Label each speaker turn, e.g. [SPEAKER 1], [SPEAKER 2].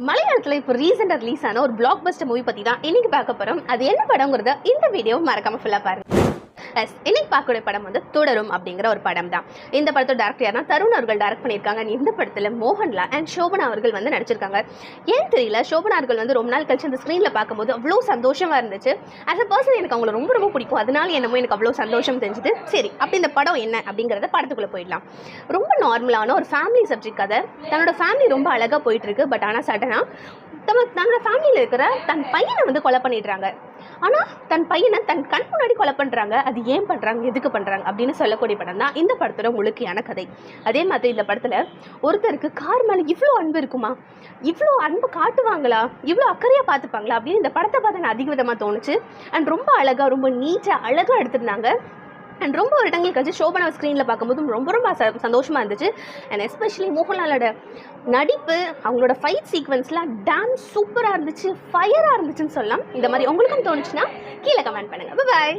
[SPEAKER 1] மலையாளத்தில் இப்போ ரீசெண்டாக ரிலீஸ் ஆன ஒரு பிளாக் பஸ்டர் மூவி பற்றி தான் இன்னைக்கு பார்க்க போகிறோம். அது என்ன படங்கிறத இந்த வீடியோ மறக்காம ஃபுல்லாக பாருங்க. இன்னைக்கு பார்க்கக்கூடிய படம் வந்து தொடரும் அப்படிங்கிற ஒரு படம் தான். இந்த படத்தோட டேரக்டர் யாருன்னா தருண் அவர்கள் டேரக்ட் பண்ணியிருக்காங்க. இந்த படத்தில் மோகன்லால் அண்ட் சோபனா அவர்கள் வந்து நடிச்சிருக்காங்க. ஏன் தெரியல, சோபனா அவர்கள் வந்து ரொம்ப நாள் கழிச்சு அந்த ஸ்க்ரீனில் பார்க்கும்போது அவ்வளோ சந்தோஷமாக இருந்துச்சு. ஆஸ் அ பர்சன் எனக்கு அவங்களை ரொம்ப ரொம்ப பிடிக்கும். அதனால என்னமோ எனக்கு அவ்வளோ சந்தோஷம் தெரிஞ்சுது. சரி, அப்படி இந்த படம் என்ன அப்படிங்கிறத படத்துக்குள்ளே போயிடலாம். ரொம்ப நார்மலான ஒரு ஃபேமிலி சப்ஜெக்ட் கதை. தன்னோட ஃபேமிலி ரொம்ப அழகாக போயிட்டு இருக்கு. பட் ஆனால் சடனாக தன்னோட ஃபேமிலியில் இருக்கிற தன் பையனை வந்து கொலை பண்ணிடுறாங்க. ஆனால் தன் பையனை தன் கண் முன்னாடி கொலை பண்ணுறாங்க. அது ஏன் பண்ணுறாங்க, எதுக்கு பண்ணுறாங்க அப்படின்னு சொல்லக்கூடிய படம் தான் இந்த படத்தோட முழுக்கையான கதை. அதே மாதிரி இந்த படத்தில் ஒருத்தருக்கு கார் மேலே இவ்வளோ அன்பு இருக்குமா, இவ்வளோ அன்பு காட்டுவாங்களா, இவ்வளோ அக்கறையாக பார்த்துப்பாங்களா அப்படின்னு இந்த படத்தை பார்த்து எனக்கு அதிக விதமாக தோணுச்சு. அண்ட் ரொம்ப அழகாக, ரொம்ப நீட்டாக அழகாக எடுத்திருந்தாங்க. அண்ட் ரொம்ப ஒரு இடங்கள் கழிச்சு சோபனா ஸ்க்ரீனில் பார்க்கும்போது ரொம்ப ரொம்ப சந்தோஷமாக இருந்துச்சு. அண்ட் எஸ்பெஷலி மோகன்லாலோட நடிப்பு, அவங்களோட ஃபைட் சீக்வன்ஸ்லாம் டான்ஸ் சூப்பராக இருந்துச்சு, ஃபயராக இருந்துச்சுன்னு சொல்லலாம். இந்த மாதிரி உங்களுக்கும் தோணுச்சுன்னா கீழே கமெண்ட் பண்ணுங்கள். பாய்.